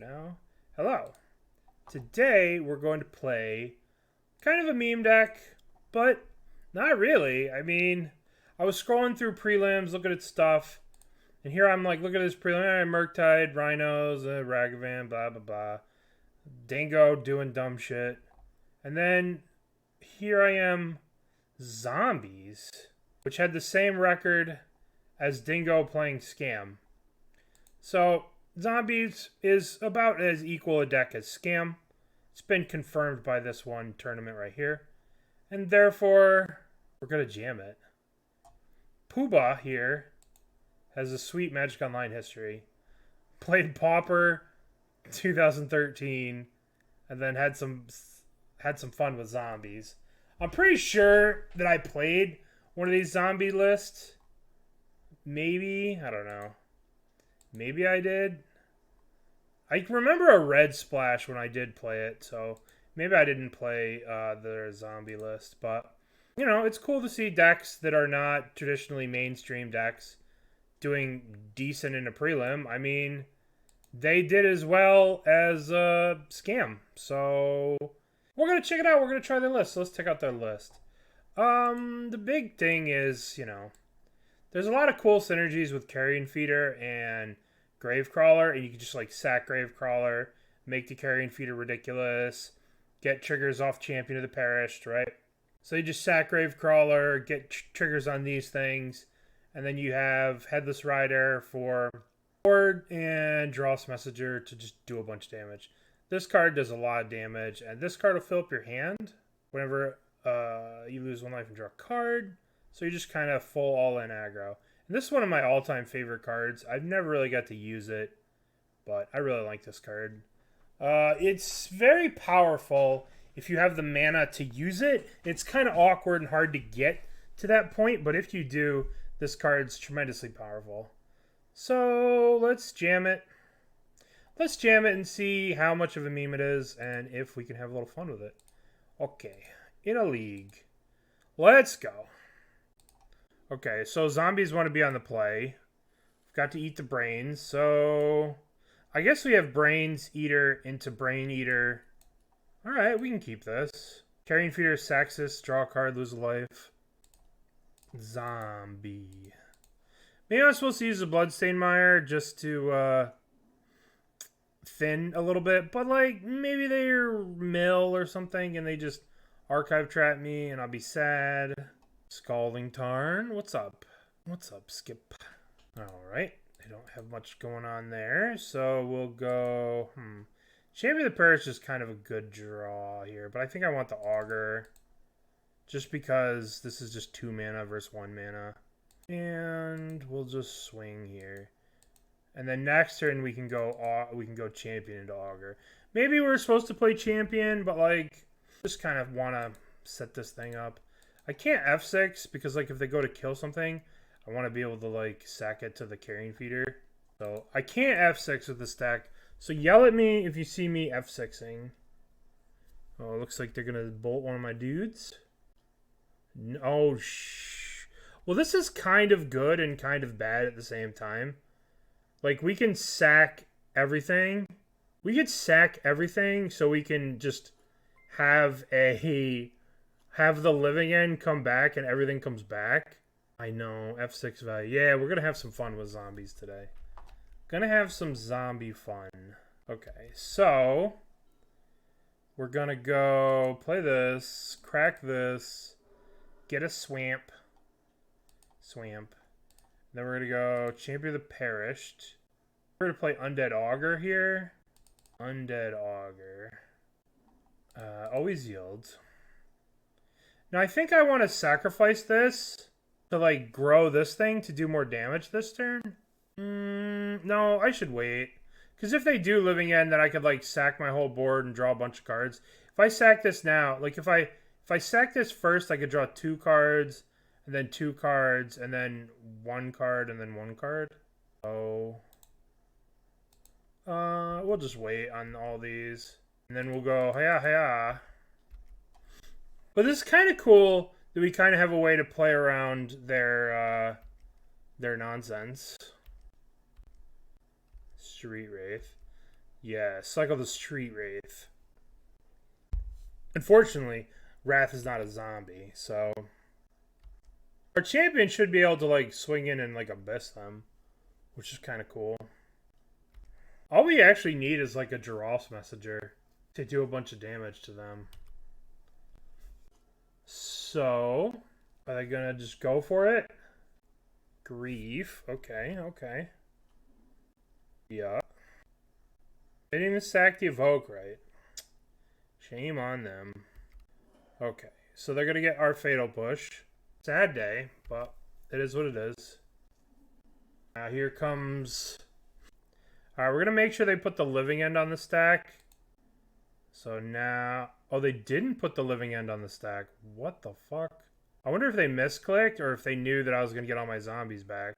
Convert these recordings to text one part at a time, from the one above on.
now. Hello. Today we're going to play kind of a meme deck, but not really. I mean, I was scrolling through prelims, looking at stuff, and here I'm like, look at this prelim. Murktide, Rhinos, Ragavan, blah, blah, blah. Dingo doing dumb shit. And then here I am, Zombies, which had the same record as Dingo playing Scam. So, Zombies is about as equal a deck as Scam. It's been confirmed by this one tournament right here. And therefore, we're going to jam it. Poobah here has a sweet Magic Online history. Played Pauper 2013 and then had some fun with Zombies. I'm pretty sure that I played one of these zombie lists. Maybe, I don't know. Maybe I did. I remember a red splash when I did play it, so maybe I didn't play the zombie list. But, you know, it's cool to see decks that are not traditionally mainstream decks doing decent in a prelim. I mean, they did as well as Scam. So we're going to check it out. We're going to try their list. So let's check out their list. The big thing is, you know, there's a lot of cool synergies with Carrion Feeder and Gravecrawler, and you can just like sack Gravecrawler, make the Carrion Feeder ridiculous, get triggers off Champion of the Perished, right? So you just sack Gravecrawler, get triggers on these things, and then you have Headless Rider for board and Geralf's Messenger to just do a bunch of damage. This card does a lot of damage, and this card will fill up your hand whenever you lose one life and draw a card. So you just kind of full all-in aggro. And this is one of my all-time favorite cards. I've never really got to use it, but I really like this card. It's very powerful if you have the mana to use it. It's kind of awkward and hard to get to that point, but if you do, this card's tremendously powerful. So let's jam it. Let's jam it and see how much of a meme it is and if we can have a little fun with it. Okay, in a league. Let's go. Okay, so zombies want to be on the play. We've got to eat the brains, so I guess we have Brains Eater into Brain Eater. Alright, we can keep this. Carrion Feeder, Saxus, draw a card, lose a life. Zombie. Maybe I'm supposed to use the Bloodstained Mire just to thin a little bit, but like maybe they're mill or something and they just archive trap me and I'll be sad. Scalding Tarn, what's up? What's up, Skip? Alright, they don't have much going on there, so we'll go... Champion of the Parish is kind of a good draw here, but I think I want the Augur. Just because this is just 2 mana versus 1 mana. And we'll just swing here. And then next turn we can go Champion into Augur. Maybe we're supposed to play Champion, but like, just kind of want to set this thing up. I can't F6 because like if they go to kill something, I want to be able to like sack it to the Carrion Feeder. So I can't F6 with this deck. So yell at me if you see me F6ing. Oh, it looks like they're going to bolt one of my dudes. Oh, well, this is kind of good and kind of bad at the same time. Like, we can sack everything. We could sack everything so we can just have the living end come back and everything comes back. I know, F6 value. Yeah, we're going to have some fun with zombies today. Gonna have some zombie fun. Okay, so we're gonna go play this, crack this, get a swamp. Then we're gonna go Champion of the Perished. We're gonna play Undead Augur here. Undead Augur. Always yields. Now I think I want to sacrifice this to like grow this thing to do more damage this turn. No, I should wait. Because if they do Living End, then I could like sack my whole board and draw a bunch of cards. If I sack this now, like if I sack this first, I could draw 2 cards, and then 2 cards, and then 1 card, and then 1 card. Oh. We'll just wait on all these. And then we'll go, hiya, hiya. But this is kind of cool that we kind of have a way to play around their nonsense. Street Wraith. Yeah, cycle the Street Wraith. Unfortunately, Wrath is not a zombie, so our champion should be able to like swing in and like abyss them, which is kind of cool. All we actually need is like a Geralf's Messenger to do a bunch of damage to them. So, are they gonna just go for it? Grief. Okay, okay. Yeah. They didn't even sack the Evoke, right? Shame on them. Okay, so they're gonna get our Fatal Push. Sad day, but it is what it is. Now here comes... Alright, we're gonna make sure they put the Living End on the stack. So now... Oh, they didn't put the Living End on the stack. What the fuck? I wonder if they misclicked or if they knew that I was gonna get all my zombies back.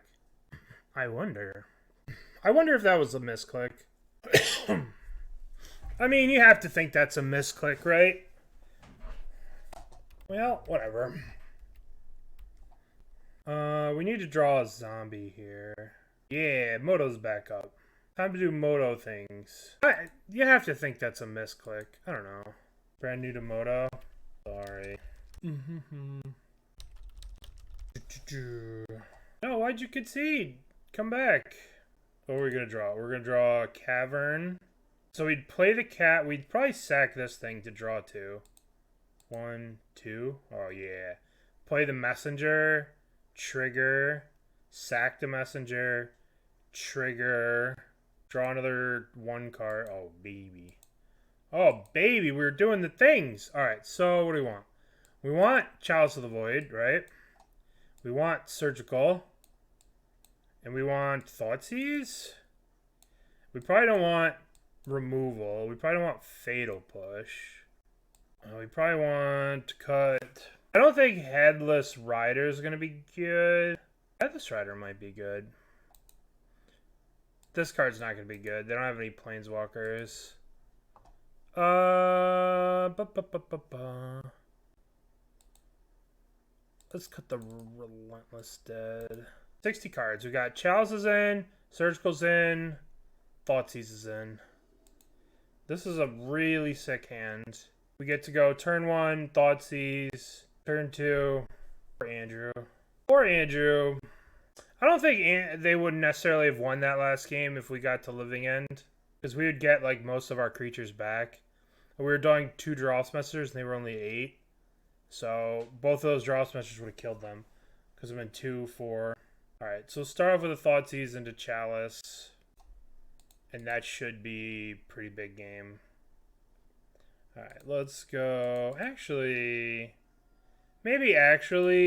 I wonder. I wonder if that was a misclick. I mean, you have to think that's a misclick, right? Well, whatever. We need to draw a zombie here. Yeah, Moto's back up. Time to do Moto things. You have to think that's a misclick. I don't know. Brand new to Moto. Sorry. No, why'd you concede? Come back. What are we gonna draw? We're gonna draw a Cavern. So we'd play the cat. We'd probably sack this thing to draw 2. 1, 2. Oh, yeah. Play the Messenger. Trigger. Sack the Messenger. Trigger. Draw another 1 card. Oh, baby. Oh, baby. We're doing the things. All right. So what do we want? We want Chalice of the Void, right? We want Surgical. And we want Thoughtseize. We probably don't want removal. We probably don't want Fatal Push. We probably want to cut... I don't think Headless Rider is going to be good. Headless Rider might be good. This card's not going to be good. They don't have any Planeswalkers. Let's cut the Relentless Dead. 60 cards. We got Chalice is in, Surgical's in, Thoughtseize is in. This is a really sick hand. We get to go turn 1, Thoughtseize, turn 2, for Andrew. Poor Andrew. I don't think they would necessarily have won that last game if we got to Living End, because we would get like most of our creatures back. We were doing 2 Geralf's Messengers and they were only 8. So both of those Geralf's Messengers would have killed them, because it been 2, 4. Alright, so start off with a Thoughtseize into Chalice. And that should be a pretty big game. Alright, let's go. Actually, maybe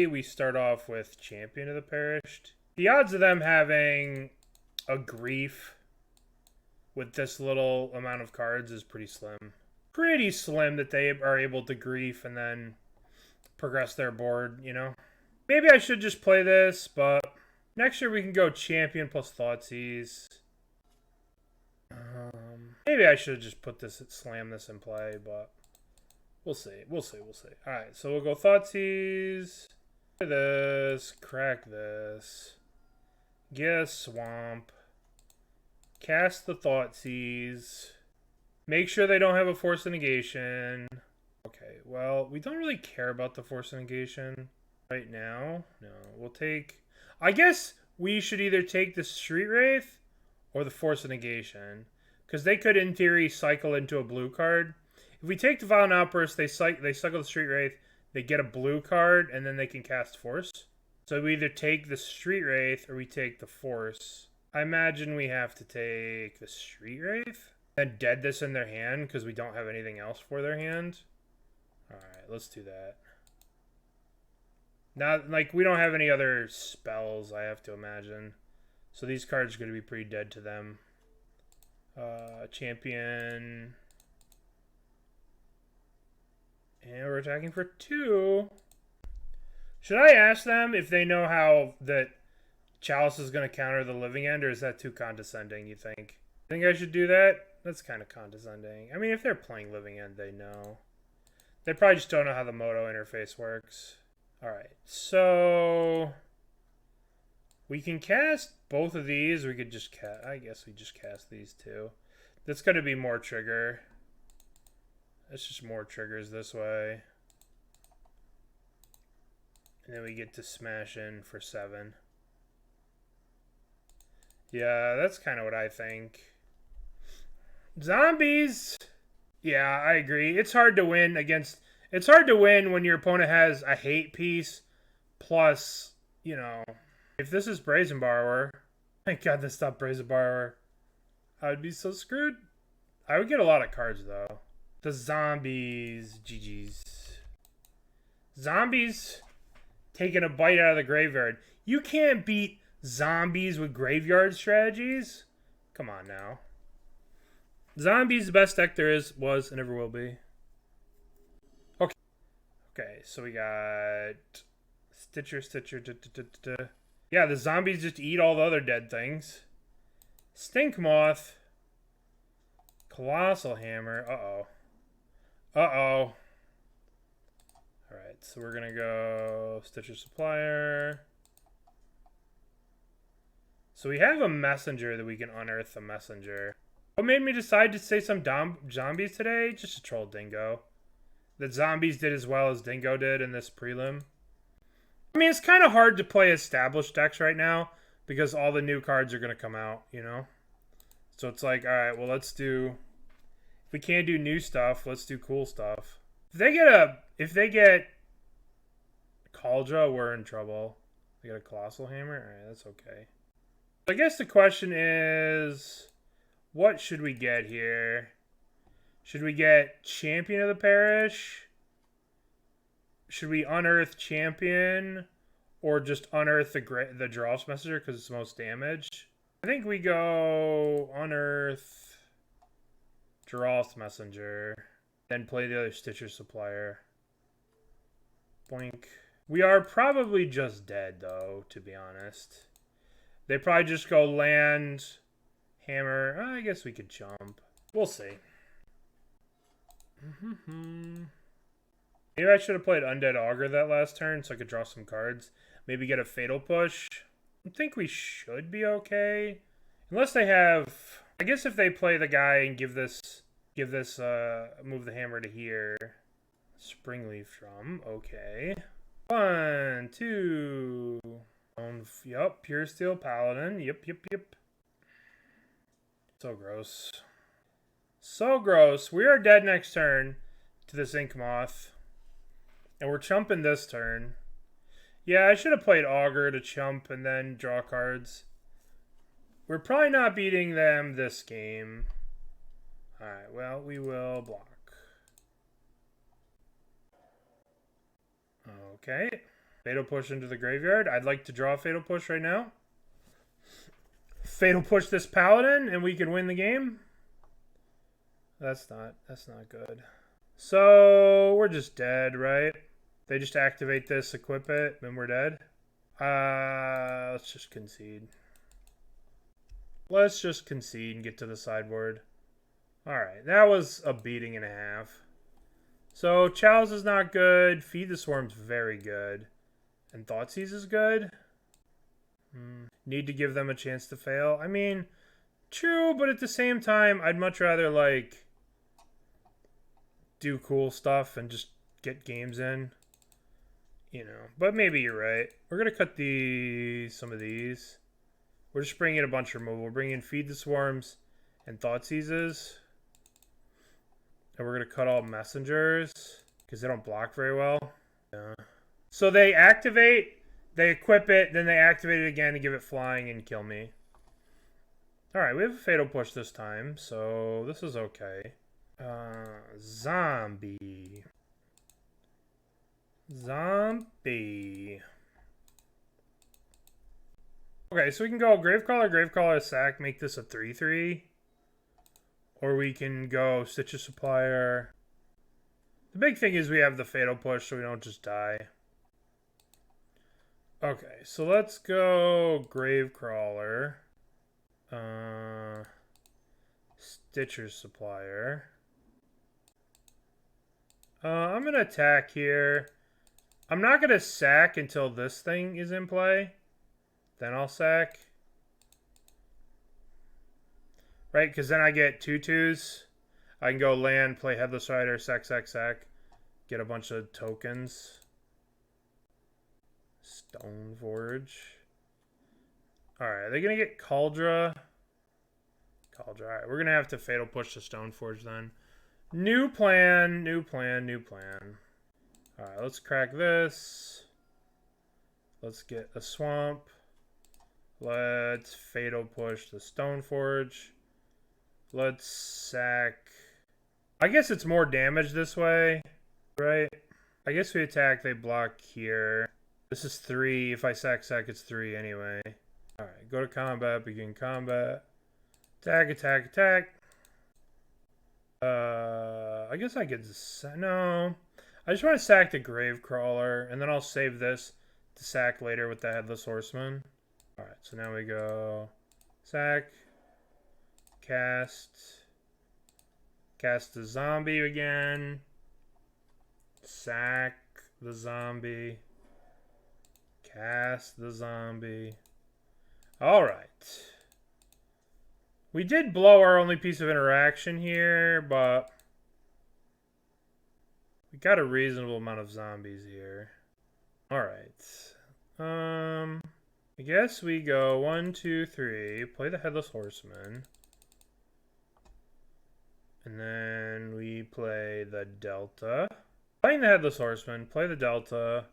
we start off with Champion of the Perished. The odds of them having a Grief with this little amount of cards is pretty slim. Pretty slim that they are able to Grief and then progress their board, you know? Maybe I should just play this, but next year we can go Champion plus Thoughtseize. Maybe I should just slam this in play, but we'll see. We'll see. Alright, so we'll go Thoughtseize. This. Crack this. Get a Swamp. Cast the Thoughtseize. Make sure they don't have a Force of Negation. Okay, well, we don't really care about the Force of Negation right now. No, we'll take... I guess we should either take the Street Wraith or the Force of Negation, because they could, in theory, cycle into a blue card. If we take the Violent Outburst, they cycle the Street Wraith, they get a blue card, and then they can cast Force. So we either take the Street Wraith or we take the Force. I imagine we have to take the Street Wraith, then dead this in their hand, because we don't have anything else for their hand. Alright, let's do that. Not, like, we don't have any other spells, I have to imagine. So these cards are going to be pretty dead to them. Champion. And we're attacking for 2. Should I ask them if they know how that Chalice is going to counter the Living End, or is that too condescending, you think? Think I should do that? That's kind of condescending. I mean, if they're playing Living End, they know. They probably just don't know how the Moto interface works. Alright, so we can cast both of these. We could just cast, I guess we just cast these 2. That's going to be more trigger. It's just more triggers this way. And then we get to smash in for 7. Yeah, that's kind of what I think. Zombies. Yeah, I agree. It's hard to win against... It's hard to win when your opponent has a hate piece plus, you know... If this is Brazen Borrower... Thank God this stopped Brazen Borrower. I would be so screwed. I would get a lot of cards, though. The zombies. GG's. Zombies taking a bite out of the graveyard. You can't beat zombies with graveyard strategies? Come on now. Zombies the best deck there is, was, and ever will be. Okay. Okay, so we got Stitcher. Yeah, the zombies just eat all the other dead things. Stink Moth. Colossal Hammer. Uh-oh. Uh-oh. Alright, so we're going to go Stitcher Supplier. So we have a messenger that we can unearth the messenger. What made me decide to say some zombies today? Just to troll Dingo. That zombies did as well as Dingo did in this prelim. I mean, it's kind of hard to play established decks right now because all the new cards are going to come out, you know? So it's like, alright, well, let's do... If we can't do new stuff, let's do cool stuff. If they get Kaldra, we're in trouble. They get a Colossal Hammer? Alright, that's okay. I guess the question is... What should we get here? Should we get Champion of the Parish? Should we unearth Champion? Or just unearth the Geralf's Messenger because it's the most damage? I think we go unearth Geralf's Messenger. Then play the other Stitcher Supplier. Boink. We are probably just dead though, to be honest. They probably just go land... Hammer. I guess we could jump. We'll see. Maybe I should have played Undead Augur that last turn so I could draw some cards. Maybe get a Fatal Push. I think we should be okay. Unless they have... I guess if they play the guy and move the hammer to here. Springleaf Drum. Okay. 1, 2... Yup, Pure Steel Paladin. Yep. So gross. So gross. We are dead next turn to this Ink Moth. And we're chumping this turn. Yeah, I should have played Augur to chump and then draw cards. We're probably not beating them this game. Alright, well, we will block. Okay. Fatal Push into the graveyard. I'd like to draw a Fatal Push right now. Fatal Push this Paladin and we can win the game. That's not good. So we're just dead, right? They just activate this, equip it, then we're dead. Let's just concede. Let's just concede and get to the sideboard. Alright, that was a beating and a half. So Chalice is not good. Feed the Swarm's very good. And Thoughtseize is good. Need to give them a chance to fail. I mean, true, but at the same time, I'd much rather, like, do cool stuff and just get games in. You know, but maybe you're right. We're going to cut some of these. We're just bringing in a bunch of removal. We're bringing in Feed the Swarms and Thoughtseizes. And we're going to cut all messengers because they don't block very well. Yeah. So they activate... They equip it, then they activate it again to give it flying and kill me. Alright, we have a Fatal Push this time, so this is okay. Zombie. Okay, so we can go Gravecrawler, sack, make this a 3/3. Or we can go Stitcher Supplier. The big thing is we have the Fatal Push so we don't just die. Okay, so let's go Gravecrawler. Stitcher Supplier. I'm going to attack here. I'm not going to sack until this thing is in play. Then I'll sack. Right? Because then I get 2/2s. I can go land, play Headless Rider, sack, get a bunch of tokens. Stoneforge. Alright, are they going to get Cauldra? Alright, we're going to have to Fatal Push the Stoneforge then. New plan. Alright, let's crack this. Let's get a Swamp. Let's Fatal Push the Stoneforge. Let's sack. I guess it's more damage this way, right? I guess we attack, they block here. This is 3. If I sack, it's 3 anyway. Alright, go to combat, begin combat. Attack. I guess I could... No. I just want to sack the Gravecrawler, and then I'll save this to sack later with the Headless Horseman. Alright, so now we go... Sack. Cast the zombie again. Sack the zombie. Cast the zombie. Alright. We did blow our only piece of interaction here, but we got a reasonable amount of zombies here. Alright. I guess we go 1, 2, 3. Play the Headless Horseman. And then we play the Delta. Playing the Headless Horseman, play the Delta.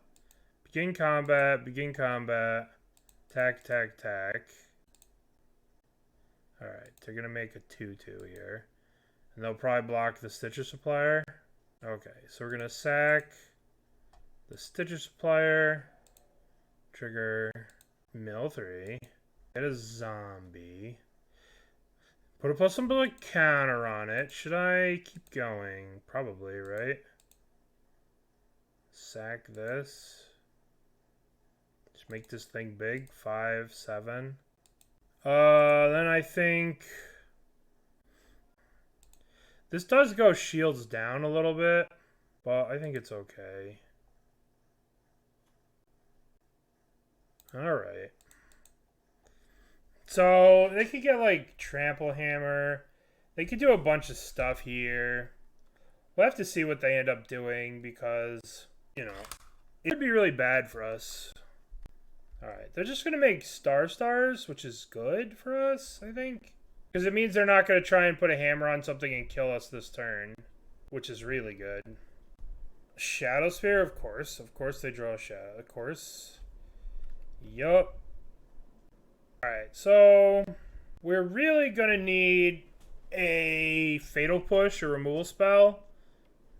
Begin combat. Attack. Alright, they're going to make a 2/2 here. And they'll probably block the Stitcher Supplier. Okay, so we're going to sack the Stitcher Supplier. Trigger mill 3. Get a zombie. Put a +1 counter on it. Should I keep going? Probably, right? Sack this. Just make this thing big. 5, 7. Then I think this does go shields down a little bit, but I think it's okay. Alright. So, they could get, like, Trample Hammer. They could do a bunch of stuff here. We'll have to see what they end up doing because, you know, it could be really bad for us. Alright, they're just going to make stars, which is good for us, I think. Because it means they're not going to try and put a hammer on something and kill us this turn, which is really good. Shadow Sphere, of course. Of course they draw a shadow. Of course. Yup. Alright, so we're really going to need a Fatal Push or removal spell.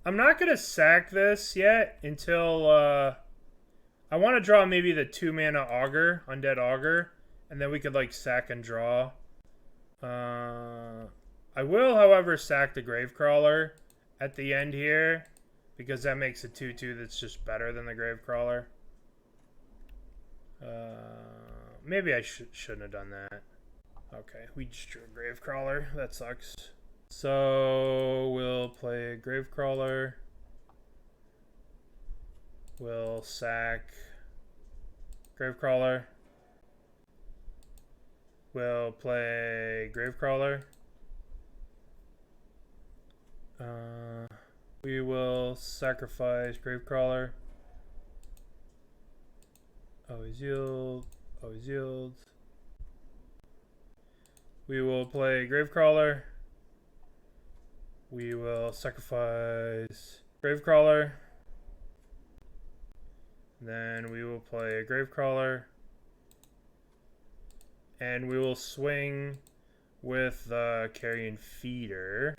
I'm not going to sack this yet until I want to draw maybe the 2-mana Augur, Undead Augur, and then we could like sack and draw. I will, however, sack the Gravecrawler at the end here because that makes a 2/2 that's just better than the Gravecrawler. Maybe I shouldn't have done that. Okay, we just drew a Gravecrawler. That sucks. So we'll play a Gravecrawler. We'll sack Gravecrawler. We'll play Gravecrawler. We will sacrifice Gravecrawler. Always yield. Always yield. We will play Gravecrawler. We will sacrifice Gravecrawler. Then we will play a Gravecrawler. And we will swing with the Carrion Feeder.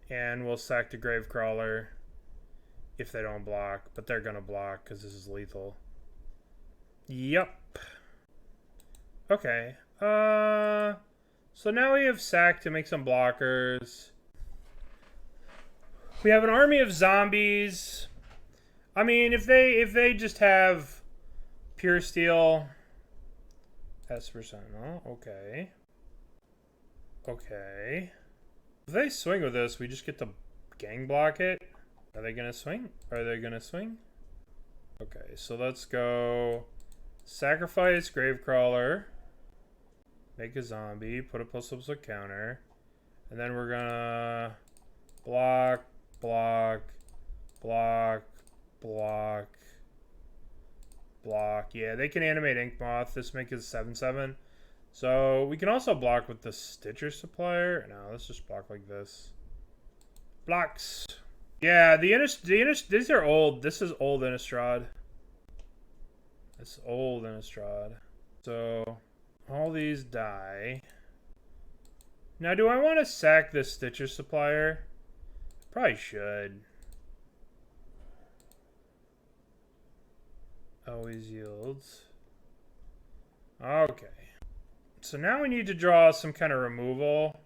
And we'll sack the Gravecrawler if they don't block. But they're going to block because this is lethal. Yup. Okay. So now we have sack to make some blockers. We have an army of zombies. I mean, if they just have pure steel, S%, okay. Okay. If they swing with this, we just get to gang block it. Are they gonna swing? Are they gonna swing? Okay, so let's go sacrifice Gravecrawler. Make a zombie, put a +1 counter. And then we're gonna block, block, block, block, block. Yeah, they can animate Ink Moth. This make is 7/7. So we can also block with the Stitcher Supplier. No, let's just block like this. Blocks. Yeah, these are old. This is old Innistrad. It's old Innistrad. So all these die. Now, do I want to sack this Stitcher Supplier? Probably should. Always yields. Okay. So now we need to draw some kind of removal.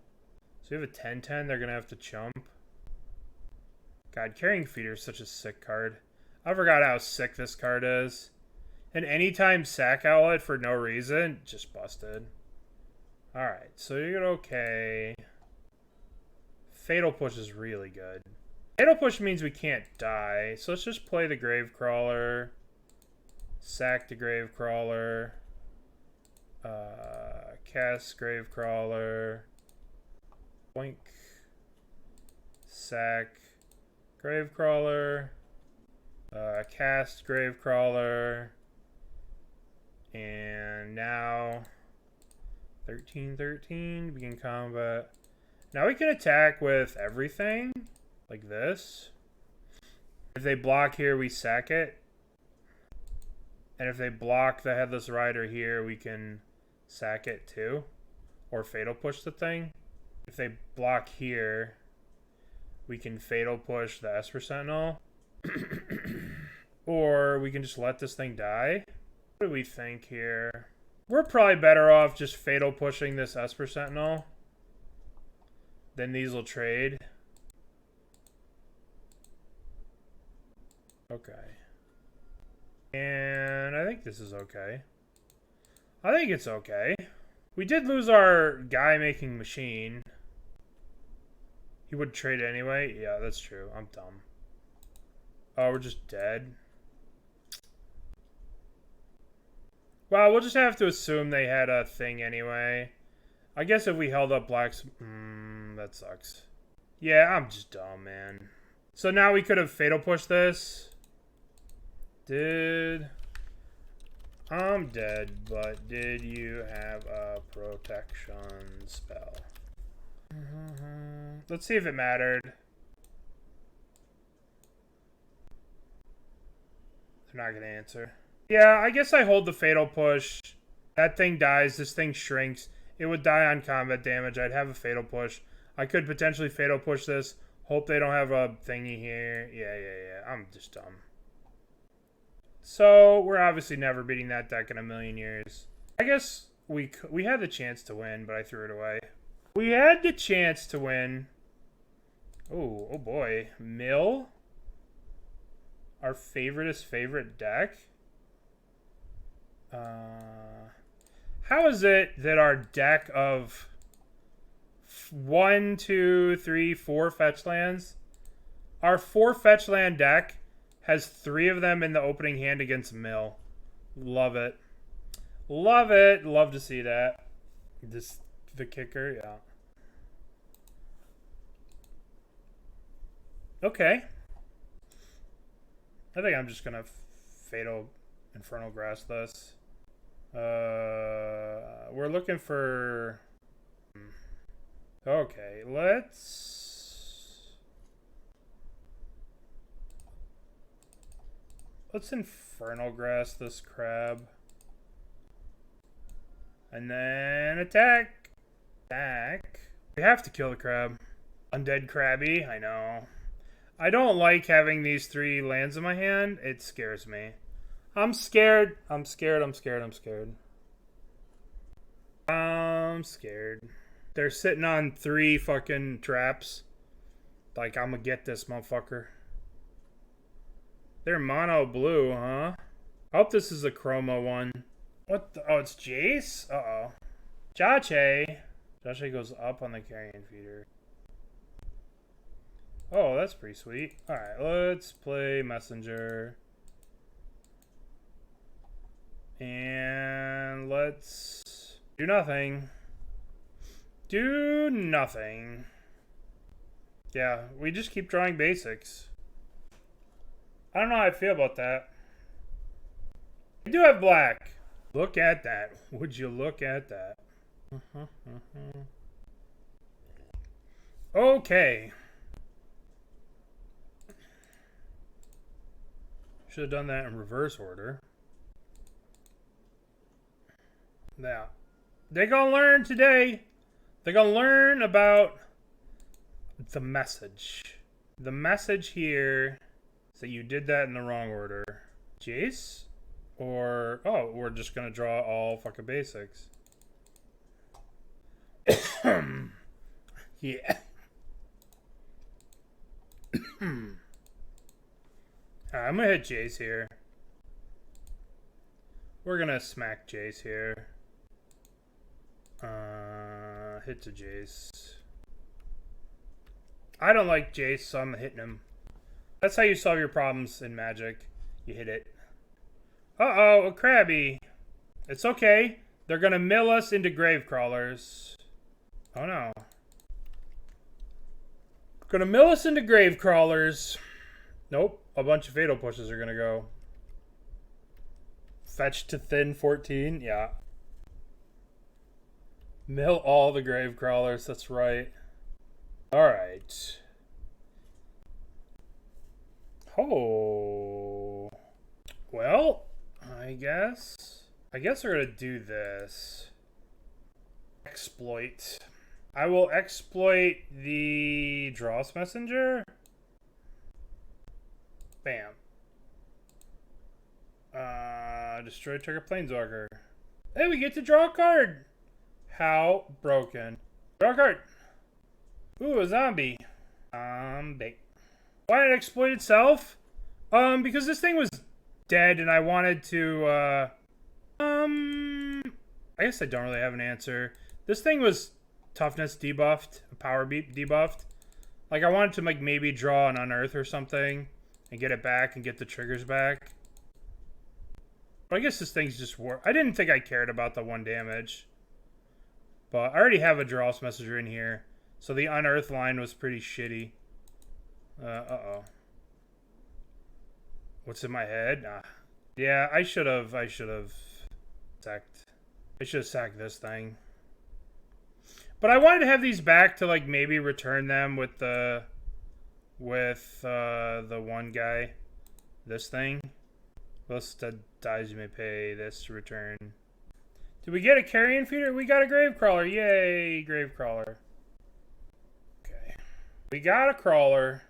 So we have a 10/10, they're going to have to chump. God, Carrion Feeder is such a sick card. I forgot how sick this card is. And anytime sack outlet for no reason, just busted. Alright, so you're okay. Fatal Push is really good. Fatal Push means we can't die, so let's just play the Gravecrawler. Sack the Gravecrawler. Cast Gravecrawler. Boink. Sack Gravecrawler. Cast Gravecrawler. And now 13/13, begin combat. Now we can attack with everything, like this. If they block here, we sack it. And if they block the Headless Rider here, we can sack it too. Or Fatal Push the thing. If they block here, we can Fatal Push the Esper Sentinel. Or we can just let this thing die. What do we think here? We're probably better off just Fatal Pushing this Esper Sentinel. Then these will trade. Okay. And I think this is okay. I think it's okay. We did lose our guy making machine. He would trade anyway. Yeah, that's true. I'm dumb. Oh, we're just dead. Well, we'll just have to assume they had a thing anyway. I guess if we held up blacks... that sucks. Yeah, I'm just dumb, man. So now we could have Fatal Pushed this. I'm dead, but did you have a protection spell? Let's see if it mattered. They're not going to answer. Yeah, I guess I hold the Fatal Push. That thing dies. This thing shrinks. It would die on combat damage. I'd have a Fatal Push. I could potentially Fatal Push this. Hope they don't have a thingy here. Yeah. I'm just dumb. So, we're obviously never beating that deck in a million years. I guess we had the chance to win, but I threw it away. We had the chance to win. Oh boy. Mill? Our favorite deck? How is it that our deck of 1, 2, 3, 4 fetch lands, our 4 fetch land deck has 3 of them in the opening hand against Mill? Love it. Love it. Love to see that. The kicker, yeah. Okay. I think I'm just gonna Fatal Infernal Grasp this. We're looking for... Okay, let's Infernal Grasp this crab. And then attack. Attack. We have to kill the crab. Undead Crabby, I know. I don't like having these 3 lands in my hand. It scares me. I'm scared. I'm scared. They're sitting on 3 fucking traps. Like, I'm gonna get this motherfucker. They're mono blue, huh? I hope this is a chroma one. What the? Oh, it's Jace? Uh-oh. Jache. Jache goes up on the Carrion Feeder. Oh, that's pretty sweet. Alright, let's play Messenger. And let's do nothing. Do nothing. Yeah, we just keep drawing basics. I don't know how I feel about that. We do have black. Look at that. Would you look at that? Okay. Should have done that in reverse order. Now, they're gonna learn today. They're gonna learn about the message. The message here is that you did that in the wrong order. Jace? Or, oh, we're just gonna draw all fucking basics. Yeah. I'm gonna hit Jace here. We're gonna smack Jace here. Hit to Jace. I don't like Jace, so I'm hitting him. That's how you solve your problems in Magic. You hit it. Uh-oh, a Krabby. It's okay. They're gonna mill us into Gravecrawlers. Oh no. Gonna mill us into Gravecrawlers. Nope. A bunch of Fatal Pushes are gonna go. Fetch to thin 14. Yeah. Mill all the Gravecrawlers. That's right. Alright. Oh. Well, I guess we're gonna do this. Exploit. I will exploit the Dross Messenger. Bam. Destroy trigger Planeswalker. Hey, we get to draw a card. How broken. Draw a card. Ooh, a zombie. Why did it exploit itself? Because this thing was dead and I wanted to, I guess I don't really have an answer. This thing was toughness debuffed, power beat debuffed. Like, I wanted to, like, maybe draw an Unearth or something and get it back and get the triggers back. But I guess this thing's just I didn't think I cared about the 1 damage. But I already have a Geralf Messenger in here. So the Unearth line was pretty shitty. Uh-oh. What's in my head? Yeah, I should have sacked this thing. But I wanted to have these back to, like, maybe return them with the one guy. This thing. Bloodstained dies, you may pay this to return. Did we get a Carrion Feeder? We got a Gravecrawler. Yay, Gravecrawler. Okay. We got a Crawler.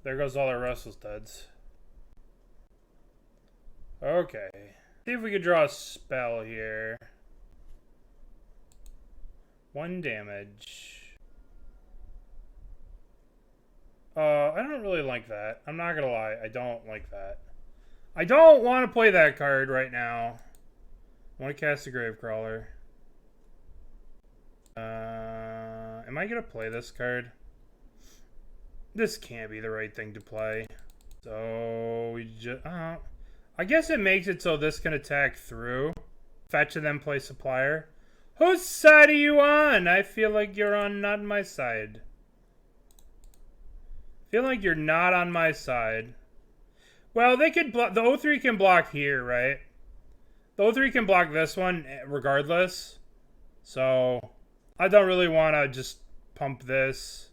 There goes all our Restless Deads. Okay. See if we could draw a spell here. 1 damage. I don't really like that. I'm not gonna lie. I don't like that. I don't want to play that card right now. I want to cast a Gravecrawler. Am I gonna play this card? This can't be the right thing to play. So we just I guess it makes it so this can attack through. Fetch and then play Supplier. Whose side are you on? I feel like you're on not my side. Feel like you're not on my side. Well, they could block. The O3 can block here, right? The O3 can block this one regardless. So I don't really want to just pump this.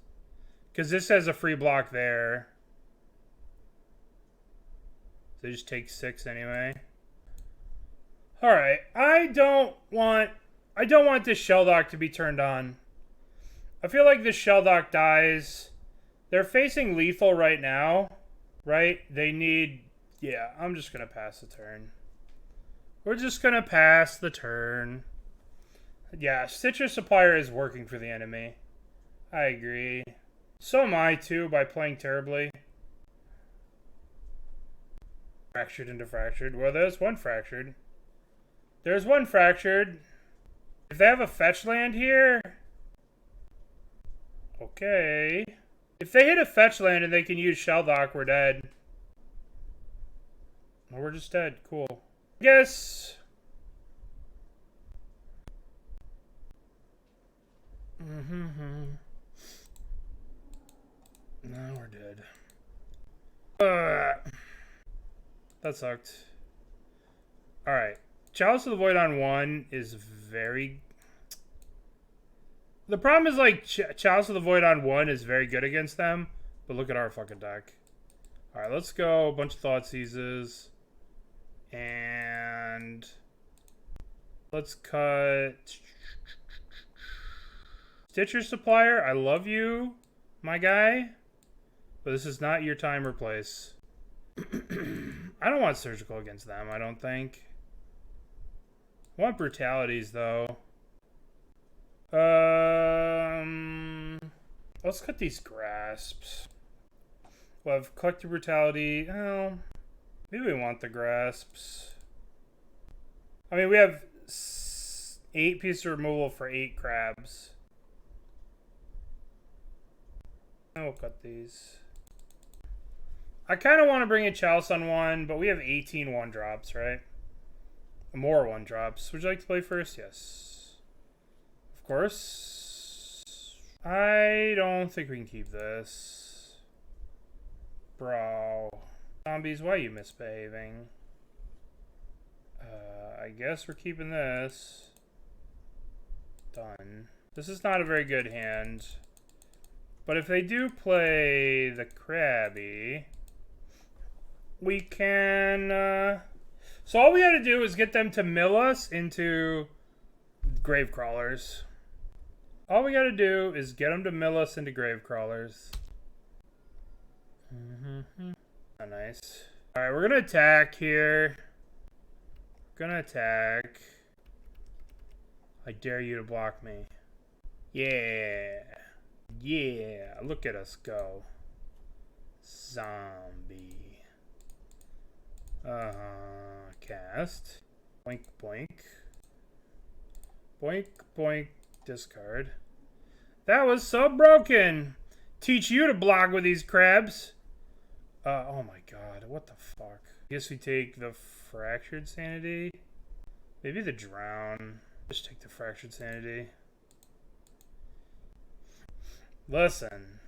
Because this has a free block there. So just take 6 anyway. Alright. I don't want this Shelldock to be turned on. I feel like this Shelldock dies. They're facing lethal right now. Right? They need... Yeah, I'm just going to pass the turn. We're just going to pass the turn. Yeah, Citrus Supplier is working for the enemy. I agree. So am I, too, by playing terribly. Fractured into fractured. Well, there's one fractured. There's one fractured. If they have a fetch land here... Okay. If they hit a fetch land and they can use Shelldock, we're dead. Well, we're just dead. Cool. I guess... No, we're dead. That sucked. Alright. Chalice of the Void on 1 is very... The problem is, like, Chalice of the Void on 1 is very good against them. But look at our fucking deck. Alright, let's go. A bunch of Thoughtseizes. And... let's cut... Stitcher Supplier, I love you, my guy. But this is not your time or place. I don't want Surgical against them, I don't think. I want Brutalities, though. Let's cut these Grasps. We'll have Collective Brutality. Oh, maybe we want the Grasps. I mean, we have 8 pieces of removal for 8 crabs. We'll cut these. I kind of want to bring a Chalice on 1, but we have 18 1-drops, right? More 1-drops. Would you like to play first? Yes. Of course. I don't think we can keep this. Bro. Zombies, why are you misbehaving? I guess we're keeping this. Done. This is not a very good hand. But if they do play the Krabby, we can... So all we gotta do is get them to mill us into Gravecrawlers. All we gotta do is get them to mill us into Gravecrawlers. Oh, nice. Alright, we're gonna attack here. Gonna attack. I dare you to block me. Yeah. Yeah. Look at us go. Zombie. Cast. Boink, boink. Boink, boink. Discard. That was so broken. Teach you to block with these crabs. Oh my god. What the fuck? I guess we take the Fractured Sanity. Maybe the Drown. Just take the Fractured Sanity. Listen.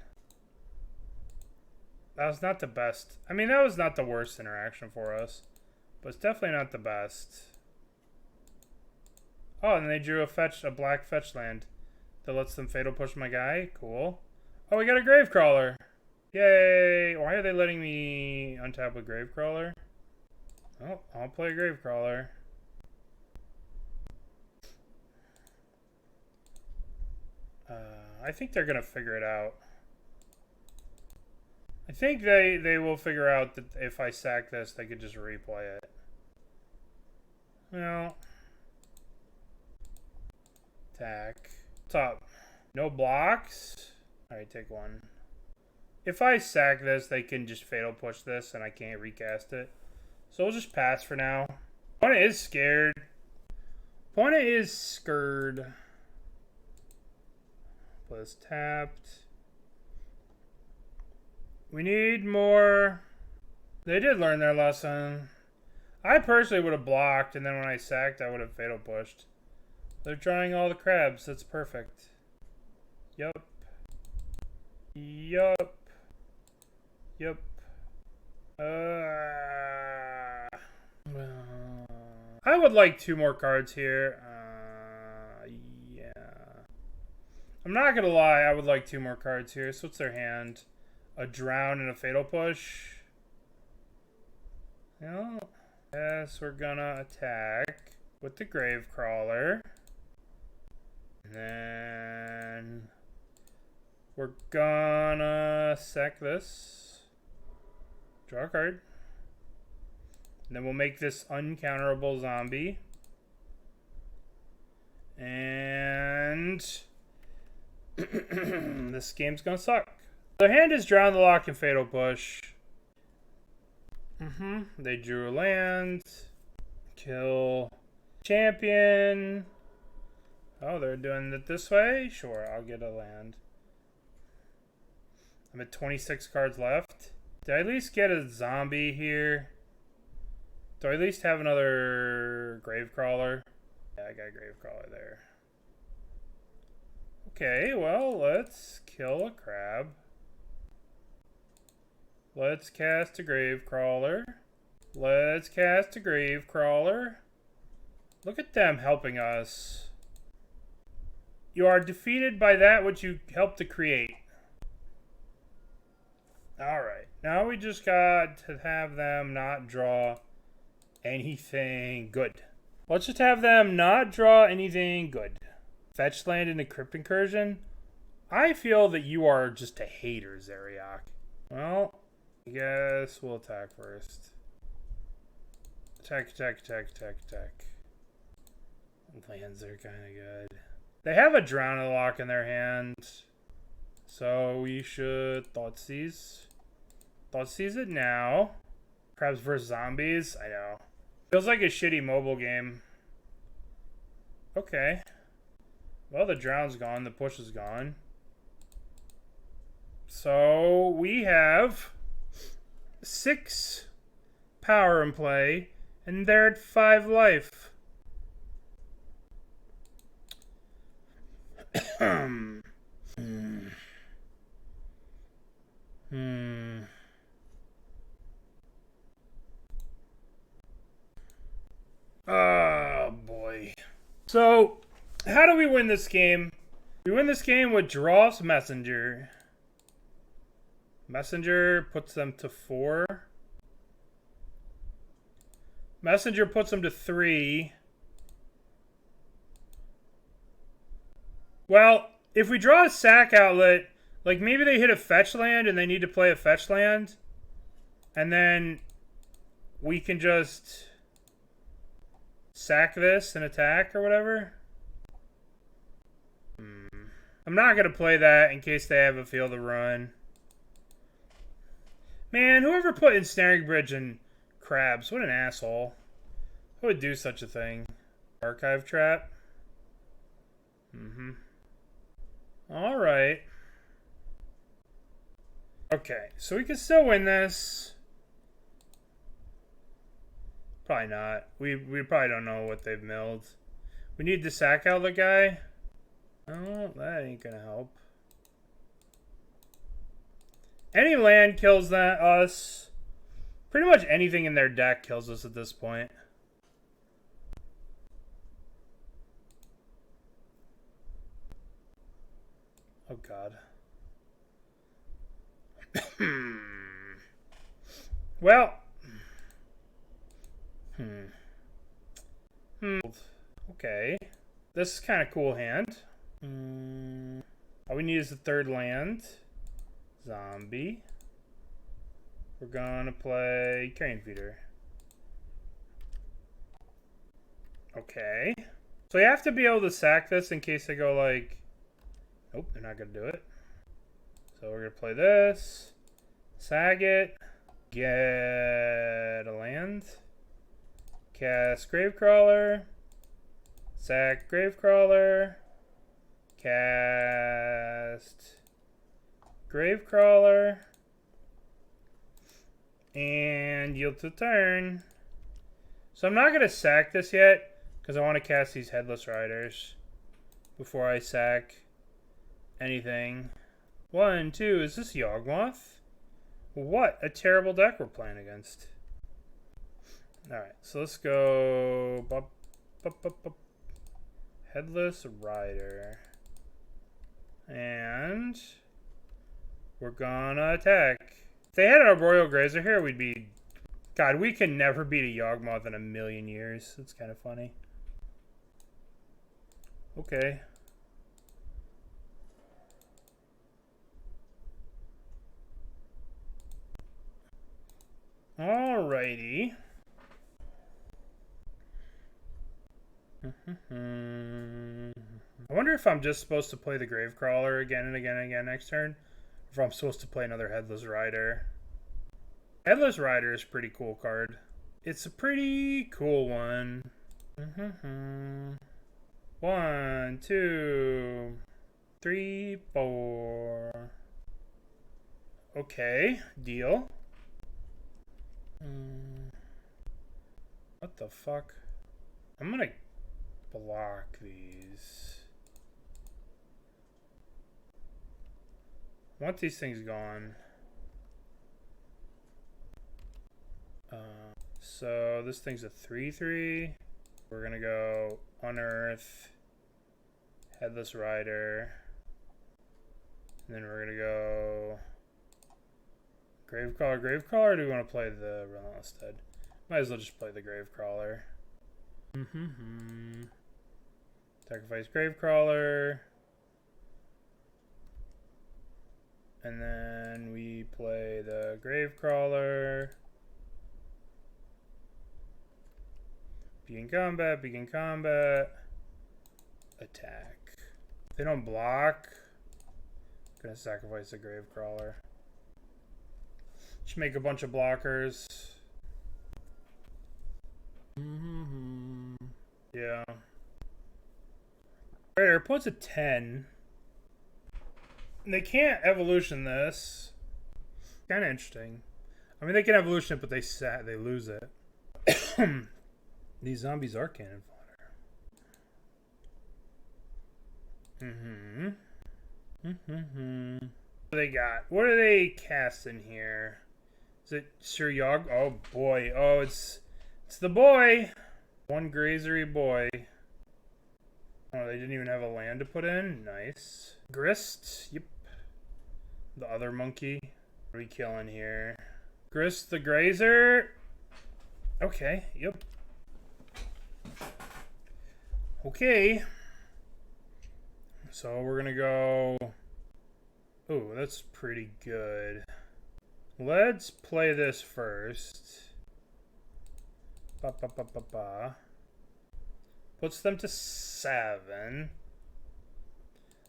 That was not the best. I mean, that was not the worst interaction for us. But it's definitely not the best. Oh, and they drew a black fetch land that lets them Fatal Push my guy. Cool. Oh, we got a Gravecrawler. Yay. Why are they letting me untap with Gravecrawler? Oh, I'll play Gravecrawler. I think they're going to figure it out. I think they will figure out that if I sack this, they could just replay it. Well. Attack. Top. No blocks. Alright, take one. If I sack this, they can just Fatal Push this and I can't recast it. So we'll just pass for now. Opponent is scared. Opponent is scared. Plus tapped. We need more. They did learn their lesson. I personally would have blocked, and then when I sacked, I would have Fatal Pushed. They're drawing all the crabs. That's perfect. Yup. Yup. Yup. I would like 2 more cards here. Yeah. I'm not gonna lie, I would like 2 more cards here. So what's their hand? A Drown and a Fatal Push. No. Yes, we're gonna attack with the Gravecrawler. And then we're gonna sack this. Draw a card. And then we'll make this uncounterable zombie. And this game's gonna suck. Their hand is Drown the Lock and Fatal Push. They drew a land. Kill champion. Oh, they're doing it this way? Sure, I'll get a land. I'm at 26 cards left. Did I at least get a zombie here? Do I at least have another Gravecrawler? Yeah, I got a Gravecrawler there. Okay, well, let's kill a crab. Let's cast a Gravecrawler. Let's cast a Gravecrawler. Look at them helping us. You are defeated by that which you helped to create. Alright, now we just got to have them not draw anything good. Let's just have them not draw anything good. Fetch land in a Crypt Incursion? I feel that you are just a hater, Zeriak. Well, I guess we'll attack first. Attack. Lands are kind of good. They have a Drown Lock in their hand. So we should Thoughtseize. Thoughtseize it now. Crabs vs. Zombies? I know. Feels like a shitty mobile game. Okay. Well, the drown's gone. The push is gone. So we have 6 power in play, and they're at 5 life. Oh, boy. So, how do we win this game? We win this game with Geralf's Messenger. Messenger puts them to 4. Messenger puts them to 3. Well, if we draw a sack outlet, like maybe they hit a fetch land and they need to play a fetch land, and then we can just sack this and attack or whatever. I'm not going to play that in case they have a Field of Ruin. Man, whoever put Ensnaring Bridge in crabs, what an asshole. Who would do such a thing? Archive Trap? Alright. Okay, so we can still win this. Probably not. We probably don't know what they've milled. We need to sack out the guy. Oh, that ain't gonna help. Any land kills us. Pretty much anything in their deck kills us at this point. Oh, God. Well. Okay. This is kind of cool hand. All we need is the 3rd land. Zombie. We're gonna play Carrion Feeder. Okay. So you have to be able to sack this in case they go like... Nope, they're not gonna do it. So we're gonna play this. Sag it. Get a land. Cast Gravecrawler. Sack Gravecrawler. Cast Gravecrawler. And yield to turn. So I'm not going to sack this yet, because I want to cast these Headless Riders before I sack anything. 1, 2, is this Yawgmoth? What a terrible deck we're playing against. Alright, so let's go... Headless Rider. And we're gonna attack. If they had a Royal Grazer here, we'd be... God, we can never beat a Yawgmoth in a million years. It's kind of funny. Okay. Alrighty. I wonder if I'm just supposed to play the Gravecrawler again and again and again next turn. Or if I'm supposed to play another Headless Rider. Headless Rider is a pretty cool card. It's a pretty cool one. 1, 2, 3, 4. Okay, deal. What the fuck? I'm gonna block these. I want these things gone. So this thing's a 3/3. We're gonna go Unearth, Headless Rider, and then we're gonna go Gravecrawler. Gravecrawler, or do we want to play the Relentless Dead? Might as well just play the Gravecrawler. Sacrifice Gravecrawler. And then we play the Gravecrawler. Begin combat. Attack. If they don't block, I'm gonna sacrifice the Gravecrawler. Just make a bunch of blockers. Yeah. Raider puts a 10. And they can't evolution this. Kind of interesting. I mean, they can evolution it, but they lose it. These zombies are cannon fodder. What do they got? What do they cast in here? Is it Sir Yogg? Oh boy. Oh, it's the boy. One grazery boy. Oh, they didn't even have a land to put in. Nice. Grist. Yep. The other monkey. What are we killing here? Grist the grazer. Okay. Yep. Okay. So we're gonna go. Oh, that's pretty good. Let's play this first. Puts them to 7.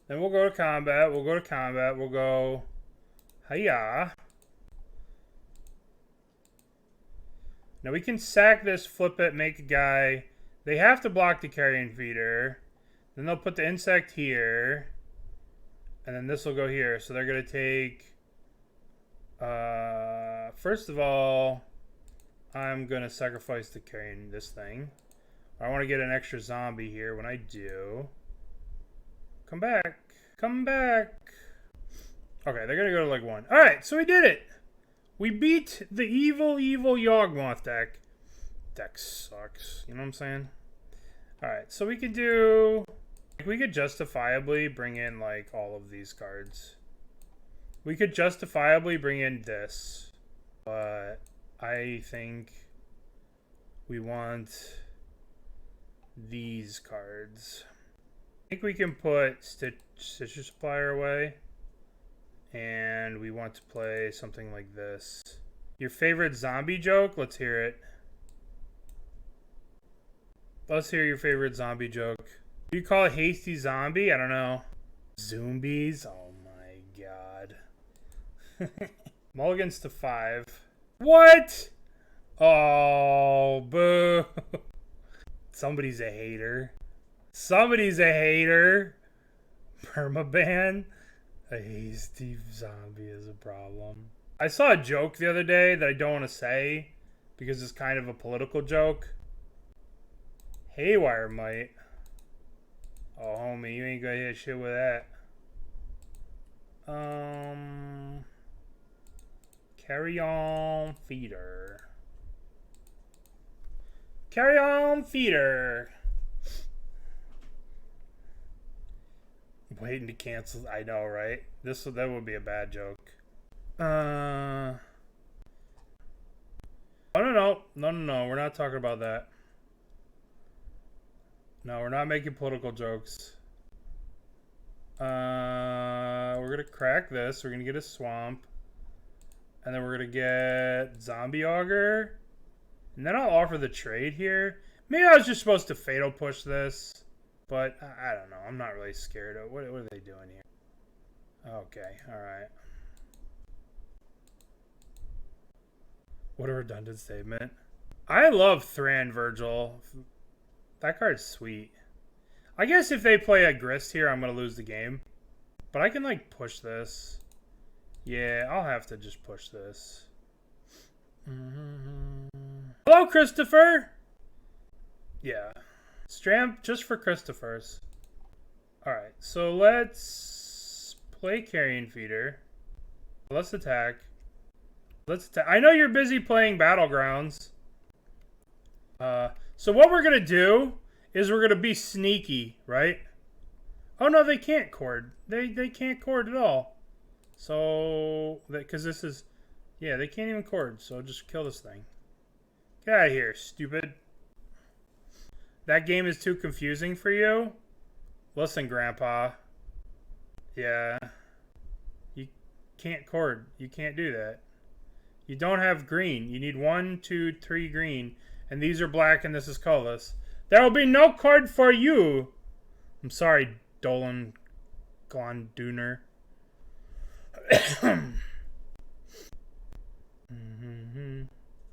Then we'll go to combat. We'll go hiya. Now we can sack this, flip it, make a guy. They have to block the Carrion Feeder. Then they'll put the insect here. And then this will go here. So they're going to take... first of all, I'm going to sacrifice the Carrion, this thing. I want to get an extra zombie here. When I do... Come back. Come back. Okay, they're going to go to like 1. Alright, so we did it. We beat the evil Yawgmoth deck. Deck sucks. You know what I'm saying? Alright, so we could do... We could justifiably bring in, like, all of these cards. We could justifiably bring in this. But I think we want these cards. I think we can put Stitcher Supplier away. And we want to play something like this. Your favorite zombie joke? Let's hear it. Let's hear your favorite zombie joke. Do you call it hasty zombie? I don't know. Zombies? Oh my god. Mulligans to 5. What? Oh, boo. Somebody's a hater. Somebody's a hater. Permaban. A hasty zombie is a problem. I saw a joke the other day that I don't want to say because it's kind of a political joke. Haywire might. Oh, homie, you ain't gonna hit shit with that. Carrion Feeder. Carrion Feeder. Waiting to cancel. I know, right? That would be a bad joke. Oh, no. We're not talking about that. No, we're not making political jokes. We're gonna crack this. We're gonna get a swamp. And then we're gonna get Zombie Augur. And then I'll offer the trade here. Maybe I was just supposed to fatal push this. But I don't know. I'm not really scared of what are they doing here? Okay, alright. What a redundant statement. I love Thran Virgil. That card's sweet. I guess if they play a Grist here, I'm going to lose the game. But I can, like, push this. Yeah, I'll have to just push this. Hello, Christopher! Yeah. Stramp just for Christophers. Alright, so let's play Carrion Feeder. Let's attack. Let's attack. I know you're busy playing Battlegrounds. So what we're going to do is we're going to be sneaky, right? Oh, no, they can't cord. They can't cord at all. So, because this is... Yeah, they can't even cord, so just kill this thing. Get out of here, stupid. That game is too confusing for you? Listen, Grandpa. Yeah. You can't cord. You can't do that. You don't have green. You need 1, 2, 3 green. And these are black and this is colorless. There will be no cord for you. I'm sorry, Dolan Gonduner.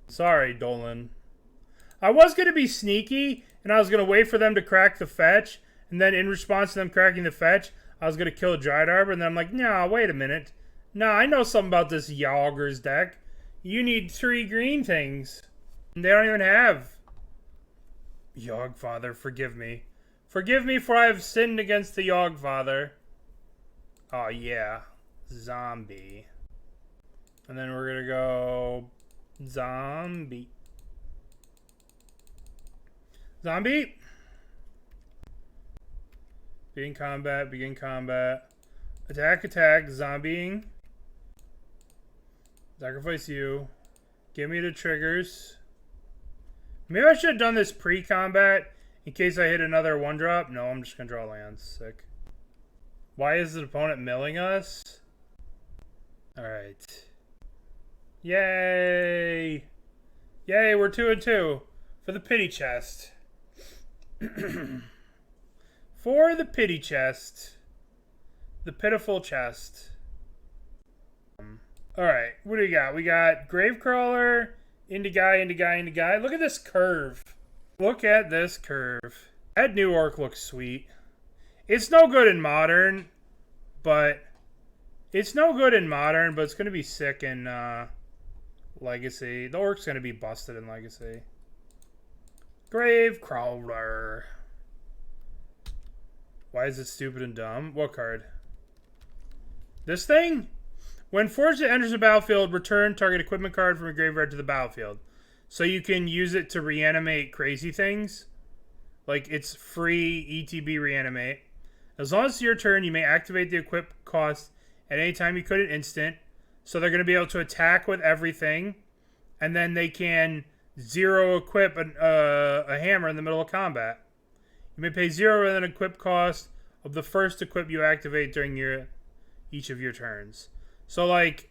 Sorry, Dolan. I was going to be sneaky, and I was going to wait for them to crack the fetch, and then in response to them cracking the fetch, I was going to kill a Dried Arbor, and then I'm like, nah, wait a minute. Nah, I know something about this Augur's deck. You need 3 green things. And they don't even have. Yogg-Father, forgive me. Forgive me for I have sinned against the Yogg-Father. Oh, yeah. Zombie. And then we're going to go... Zombie. Zombie. Begin combat. Begin combat. Attack, attack. Zombieing. Sacrifice you. Give me the triggers. Maybe I should have done this pre-combat in case I hit another 1-drop. No, I'm just going to draw lands. Sick. Why is the opponent milling us? Alright. Yay! Yay, we're 2-2 for the pity chest. For the pity chest. The pitiful chest. Alright, what do we got? We got Gravecrawler, into guy, into guy, into guy. Look at this curve. Look at this curve. That new orc looks sweet. It's no good in Modern, but... It's no good in Modern, but it's going to be sick in Legacy. The orc's going to be busted in Legacy. Gravecrawler. Why is it stupid and dumb? What card? This thing? When forged it enters the battlefield, return target equipment card from a graveyard to the battlefield. So you can use it to reanimate crazy things. Like, it's free ETB reanimate. As long as it's your turn, you may activate the equip cost at any time you could an instant. So they're going to be able to attack with everything. And then they can 0 equip a hammer in the middle of combat. You may pay 0 with an equip cost of the first equip you activate during each of your turns. So, like,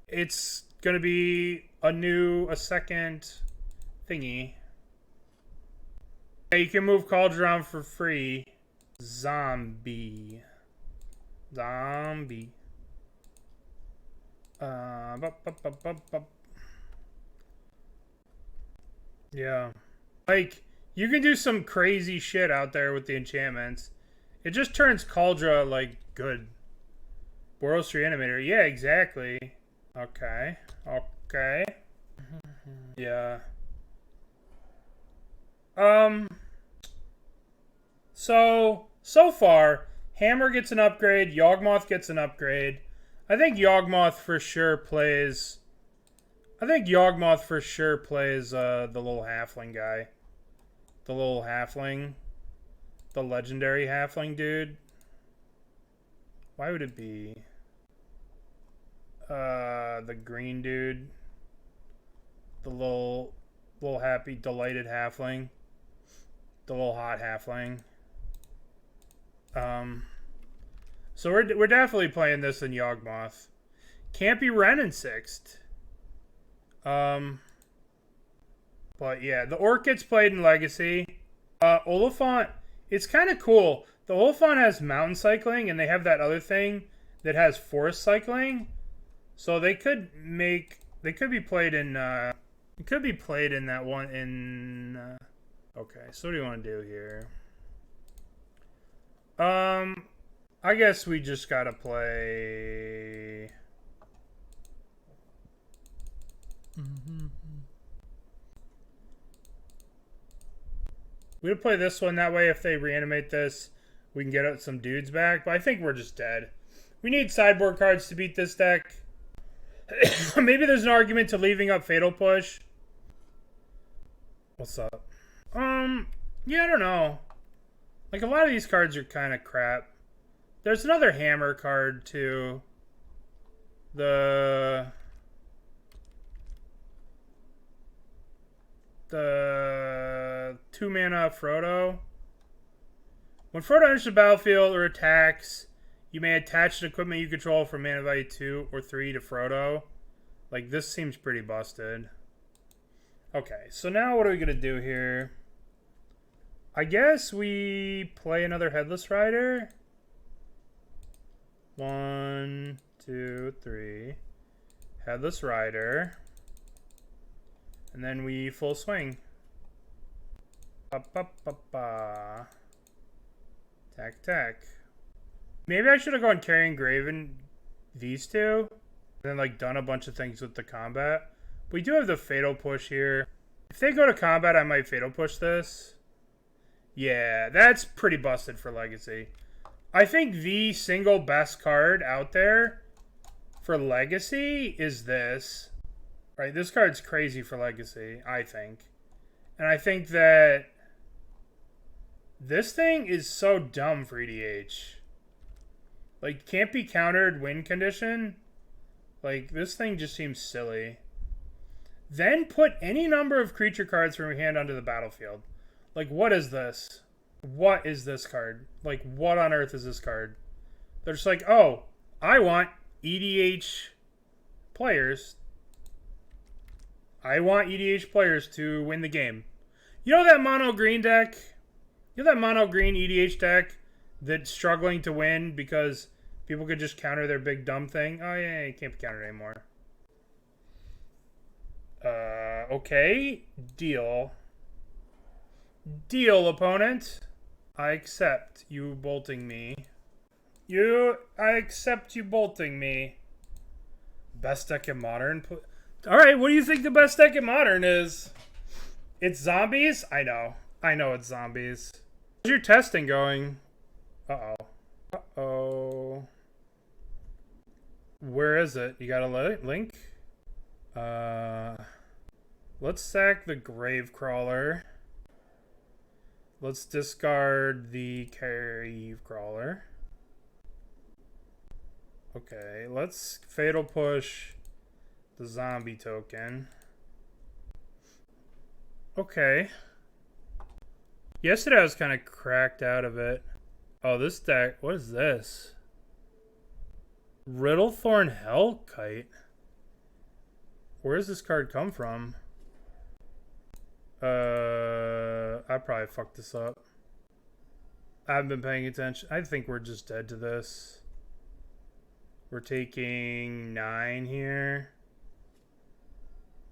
it's going to be a second thingy. Yeah, you can move Cauldron for free. Zombie. Zombie. Yeah. Like, you can do some crazy shit out there with the enchantments. It just turns Cauldron, like, good. Boros Reanimator. Yeah, exactly. Okay. Okay. Yeah. So far, Hammer gets an upgrade, Yawgmoth gets an upgrade. I think Yawgmoth for sure plays... the little halfling guy. The little halfling. The legendary halfling dude. Why would it be... the green dude. The little happy, delighted halfling. The little hot halfling. So we're definitely playing this in Yawgmoth. Can't be Ren in 6th. But yeah, the Orc gets played in Legacy. Oliphant, it's kind of cool. The Oliphant has mountain cycling, and they have that other thing that has forest cycling. So they could be played in, it could be played in that one in, okay, so what do you want to do here? I guess we just gotta play... We'll play this one. That way, if they reanimate this, we can get some dudes back. But I think we're just dead. We need sideboard cards to beat this deck. Maybe there's an argument to leaving up Fatal Push. What's up? Yeah, I don't know. Like, a lot of these cards are kind of crap. There's another hammer card, too. The 2-mana Frodo. When Frodo enters the battlefield or attacks, you may attach an equipment you control from mana value 2 or 3 to Frodo. Like, this seems pretty busted. Okay, so now what are we going to do here? I guess we play another Headless Rider. 1, 2, 3. Headless Rider. And then we full swing. Ba-ba-ba-ba. Tack. Maybe I should have gone Carrion Graven these two. And then like done a bunch of things with the combat. We do have the Fatal Push here. If they go to combat, I might Fatal Push this. Yeah, that's pretty busted for Legacy. I think the single best card out there for Legacy is this. Right, this card's crazy for Legacy, I think. And I think that this thing is so dumb for EDH. Like, can't be countered win condition. Like, this thing just seems silly. Then put any number of creature cards from your hand onto the battlefield. Like, what is this? What is this card? Like, what on earth is this card? They're just like, oh, I want EDH players. I want EDH players to win the game. You know that mono green deck? You know that mono green EDH deck that's struggling to win because people could just counter their big dumb thing? Oh, yeah, it can't be countered anymore. Okay. Deal. Deal, opponent. I accept you bolting me. I accept you bolting me. Best deck in Modern? Alright, what do you think the best deck in Modern is? It's zombies? I know. I know it's zombies. How's your testing going? Uh-oh. Uh-oh. Where is it? You got a link? Let's sack the Gravecrawler. Let's discard the Gravecrawler. Okay, let's Fatal Push the zombie token. Okay. Yesterday I was kind of cracked out of it. Oh, this deck, what is this? Riddlethorn Hellkite. Where does this card come from? I probably fucked this up. I haven't been paying attention. I think we're just dead to this. We're taking 9 here.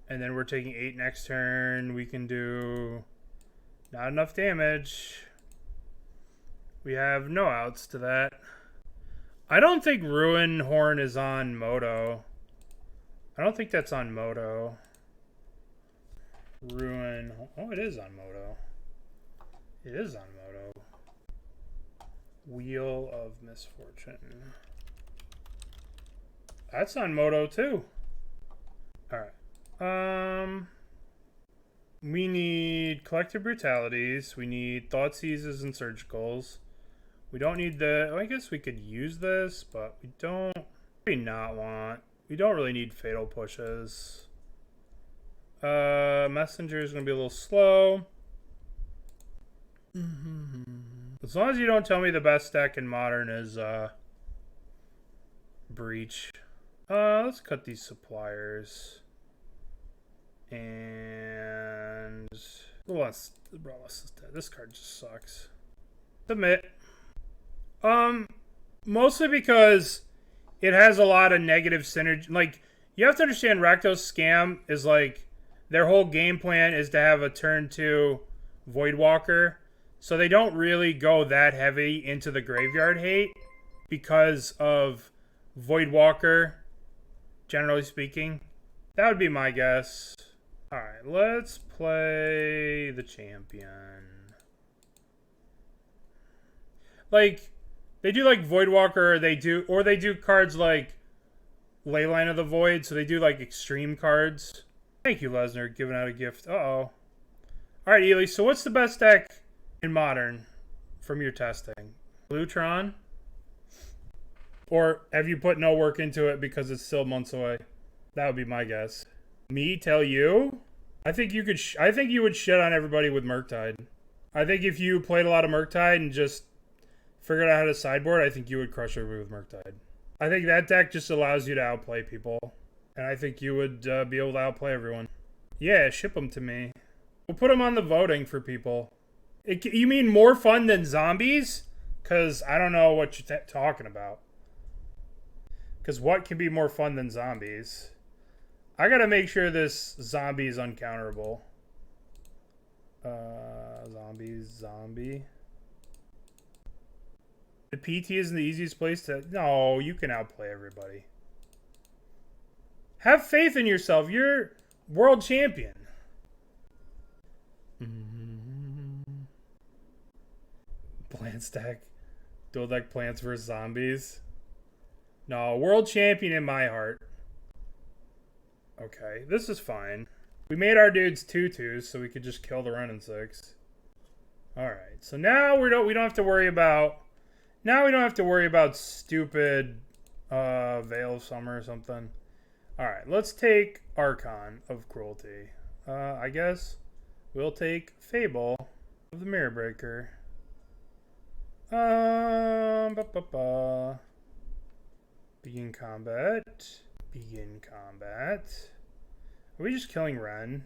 And then we're taking 8 next turn. We can do not enough damage. We have no outs to that. I don't think Ruin Horn is on Moto. I don't think that's on Moto. Ruin. Oh, it is on Moto. It is on Moto. Wheel of Misfortune. That's on Moto too. Alright. We need Collective Brutalities. We need Thoughtseizes and Surgicals. We don't need the... I guess we could use this, but we don't... Maybe not want... We don't really need Fatal Pushes. Messenger is going to be a little slow. As long as you don't tell me the best deck in Modern is Breach. Let's cut these suppliers. And... This card just sucks. Submit. Mostly because it has a lot of negative synergy. Like, you have to understand Rakdos Scam is like... Their whole game plan is to have a turn 2 Voidwalker. So they don't really go that heavy into the graveyard hate because of Voidwalker, generally speaking. That would be my guess. Alright, let's play the champion. Like, they do like Voidwalker, or they do cards like Leyline of the Void, so they do like extreme cards. Thank you, Lesnar, giving out a gift. Uh-oh. Alright, Ely, so what's the best deck in Modern from your testing? Lutron? Or have you put no work into it because it's still months away? That would be my guess. Me tell you? I think you could. I think you would shit on everybody with Murktide. I think if you played a lot of Murktide and just figured out how to sideboard, I think you would crush everybody with Murktide. I think that deck just allows you to outplay people, and I think you would be able to outplay everyone. Yeah, ship them to me. We'll put them on the voting for people. You mean more fun than zombies? Because I don't know what you're talking about. Because what can be more fun than zombies? I gotta make sure this zombie is uncounterable. Zombie. The PT isn't the easiest place to... No, you can outplay everybody. Have faith in yourself. You're world champion. Plant stack. Dual deck plants versus zombies. No, world champion in my heart. Okay, this is fine. We made our dudes 2/2s so we could just kill the run in 6. Alright, so now we don't have to worry about... Now we don't have to worry about stupid Veil of Summer or something. Alright, let's take Archon of Cruelty. I guess we'll take Fable of the Mirror Breaker. Begin combat. Are we just killing Ren?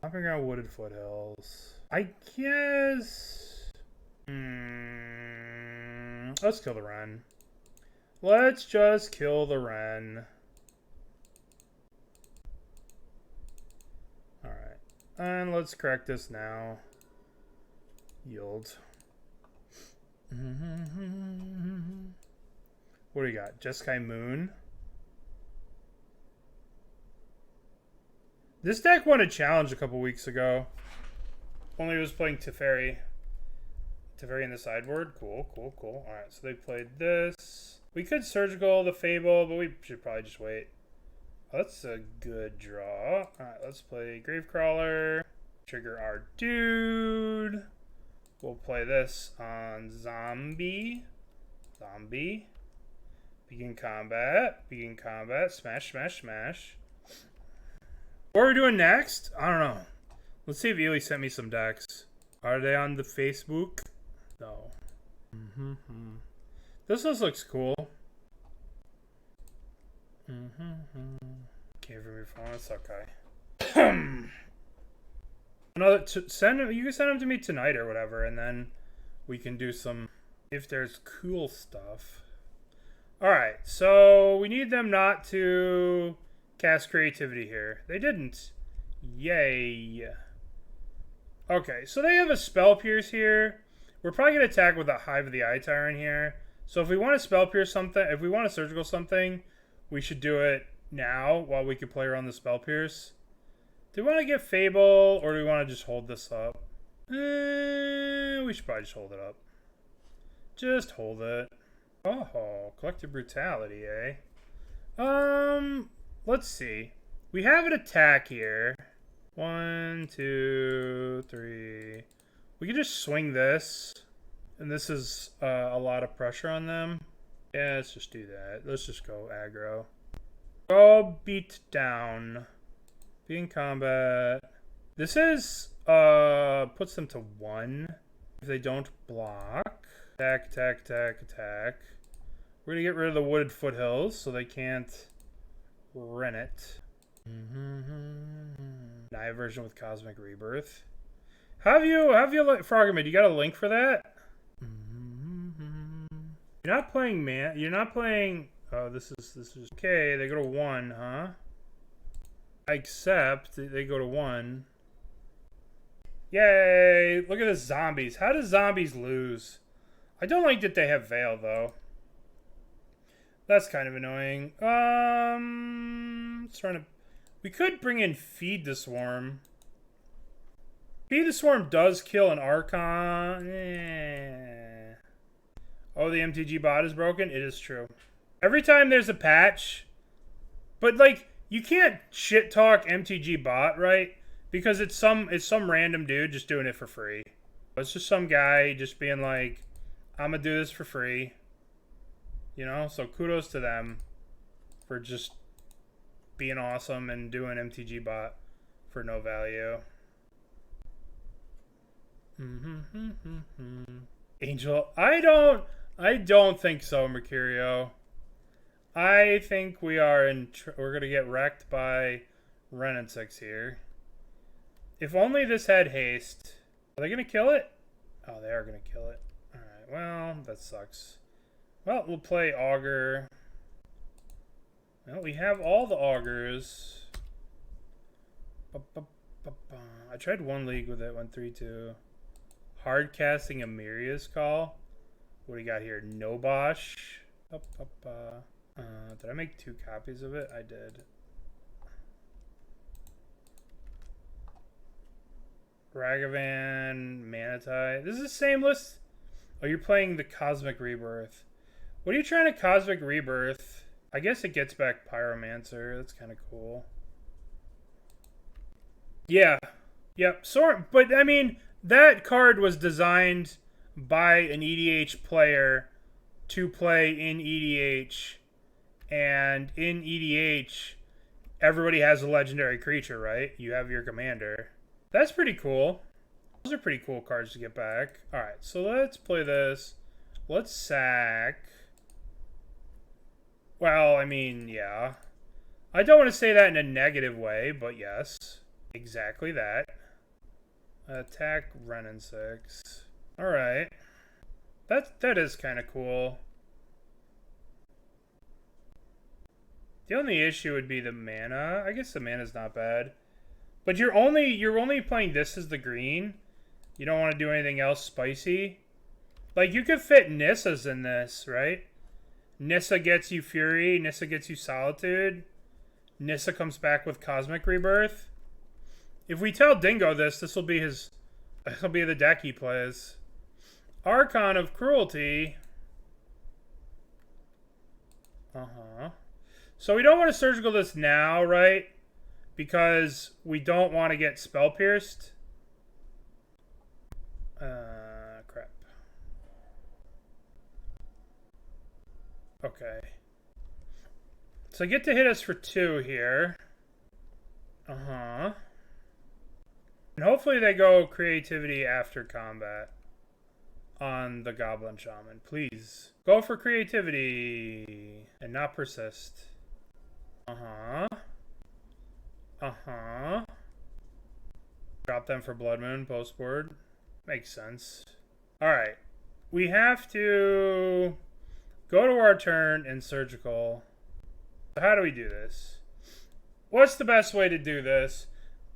Hopping around Wooded Foothills. I guess... let's kill the Ren. Let's just kill the Ren. Alright. And let's crack this now. Yield. What do we got? Jeskai Moon. This deck won a challenge a couple weeks ago. Only was playing Teferi. Teferi in the sideboard. Cool. Alright, so they played this. We could Surgical the Fable, but we should probably just wait. Oh, that's a good draw. Alright, let's play Gravecrawler. Trigger our dude. We'll play this on Zombie. Begin combat. Smash. What are we doing next? I don't know. Let's see if Ely sent me some decks. Are they on the Facebook? No. This looks cool. Cavern of Souls. Okay. Another send them. You can send them to me tonight or whatever, and then we can do some. If there's cool stuff. All right. So we need them not to cast creativity here. They didn't. Yay. Okay, so they have a Spell Pierce here. We're probably going to attack with a Hive of the Eye Tyrant here. So if we want to Spell Pierce something, if we want to Surgical something, we should do it now while we can play around the Spell Pierce. Do we want to get Fable, or do we want to just hold this up? We should probably just hold it up. Just hold it. Oh, Collective Brutality, eh? Let's see. We have an attack here. 1, 2, 3. We can just swing this. And this is a lot of pressure on them. Yeah, let's just do that. Let's just go aggro. Go beat down. Be in combat. This is puts them to 1 if they don't block. Attack. We're gonna get rid of the Wooded Foothills so they can't run it. Naya version with Cosmic Rebirth. Have you Frogman, you got a link for that? You're not playing you're not playing. Oh, this is okay. They go to 1, huh? I accept they go to 1. Yay! Look at the zombies. How do zombies lose? I don't like that they have Veil though. That's kind of annoying. We could bring in Feed the Swarm. Feed the Swarm does kill an Archon. Oh, the MTG bot is broken? It is true. Every time there's a patch, But like, you can't shit talk MTG bot, right? Because it's some random dude just doing it for free. It's just some guy just being like, I'm gonna do this for free. You know, so kudos to them for just being awesome and doing MTG bot for no value. Angel, I don't think so, Mercurio. I think we're gonna get wrecked by Ren and 6 here. If only this had haste. Are they gonna kill it? Oh, they are gonna kill it. Alright, well, that sucks. Well, we'll play Augur. Well, we have all the Augurs. I tried one league with it, went 3-2. Hard casting a Miria's Call. What do we got here? Nobosh. Did I make 2 copies of it? I did. Ragavan, Manitai. This is the same list. Oh, you're playing the Cosmic Rebirth. What are you trying to Cosmic Rebirth? I guess it gets back Pyromancer. That's kind of cool. Yeah. Yep. But, I mean, that card was designed by an EDH player to play in EDH. And in EDH, everybody has a legendary creature, right? You have your commander. That's pretty cool. Those are pretty cool cards to get back. Alright, so let's play this. Let's sack. Well, I mean, yeah. I don't want to say that in a negative way, but yes. Exactly that. Attack Ren and 6. Alright. That is kind of cool. The only issue would be the mana. I guess the mana's not bad. But you're only playing this as the green. You don't want to do anything else spicy. Like, you could fit Nissa's in this, right? Nissa gets you Fury. Nissa gets you Solitude. Nissa comes back with Cosmic Rebirth. If we tell Dingo this will be the deck he plays. Archon of Cruelty. So we don't want to surgical this now, right? Because we don't want to get spell pierced. Crap. Okay. So I get to hit us for 2 here. And hopefully they go creativity after combat on the Goblin Shaman. Please. Go for creativity and not persist. Drop them for Blood Moon post-board. Makes sense. Alright. We have to go to our turn in surgical. So how do we do this? What's the best way to do this?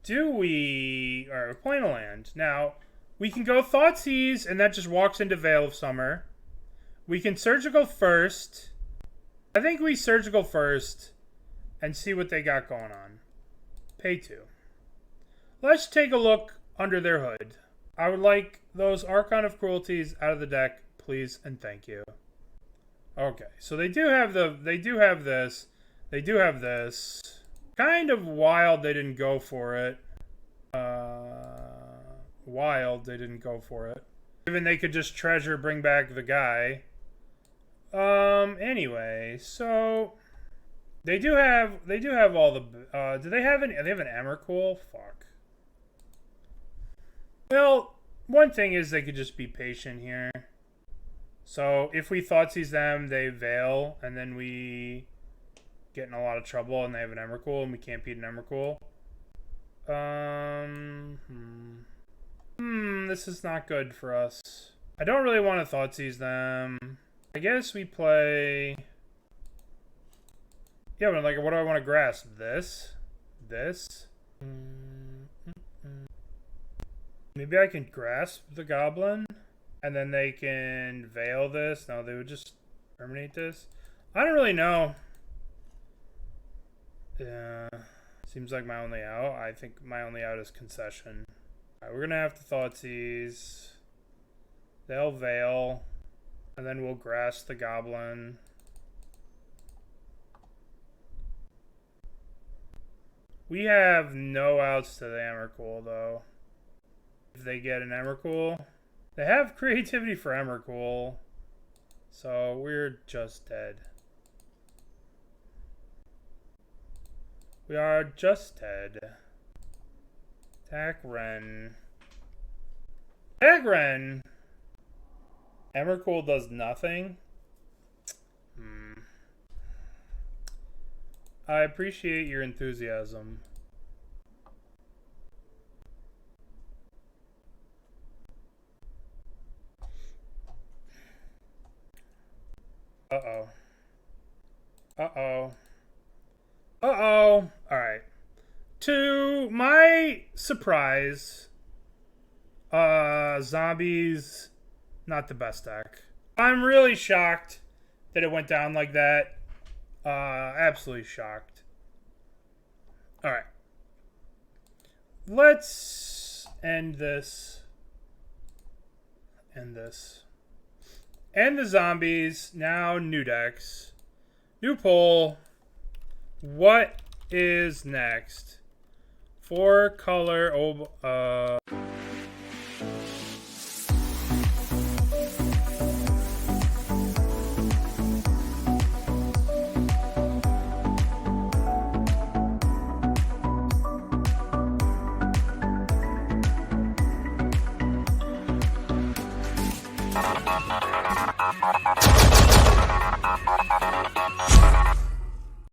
Alright, we're playing a land. Now, we can go Thoughtseize, and that just walks into Veil of Summer. We can surgical first. I think we surgical first and see what they got going on. Pay 2. Let's take a look under their hood. I would like those Archon of Cruelties out of the deck, please and thank you. Okay, so they do have this. They do have this. Kind of wild they didn't go for it. Wild they didn't go for it. Given they could just treasure, bring back the guy. Anyway, so they do have all the do they have an Emrakul? Fuck. Well, one thing is they could just be patient here. So if we Thoughtseize them, they Veil, and then we get in a lot of trouble, and they have an Emrakul, and we can't beat an Emrakul. This is not good for us. I don't really want to Thoughtseize them. I guess we play... Yeah, but like, what do I want to grasp? This? This? Maybe I can grasp the goblin, and then they can Veil this. No, they would just terminate this. I don't really know. Yeah, seems like my only out. I think my only out is concession. Alright, we're gonna have to Thoughtseize. They'll Veil, and then we'll grasp the goblin. We have no outs to the Emrakul, though. If they get an Emrakul. They have creativity for Emrakul. So we're just dead. We are just dead. Attack Ren. Attack Ren! Emrakul does nothing? I appreciate your enthusiasm. Uh-oh. Uh-oh. Uh-oh. Alright. To my surprise, zombies, not the best deck. I'm really shocked that it went down like that. Absolutely shocked. Alright. Let's end this. End this. End the zombies. Now new decks. New poll. What is next? 4 color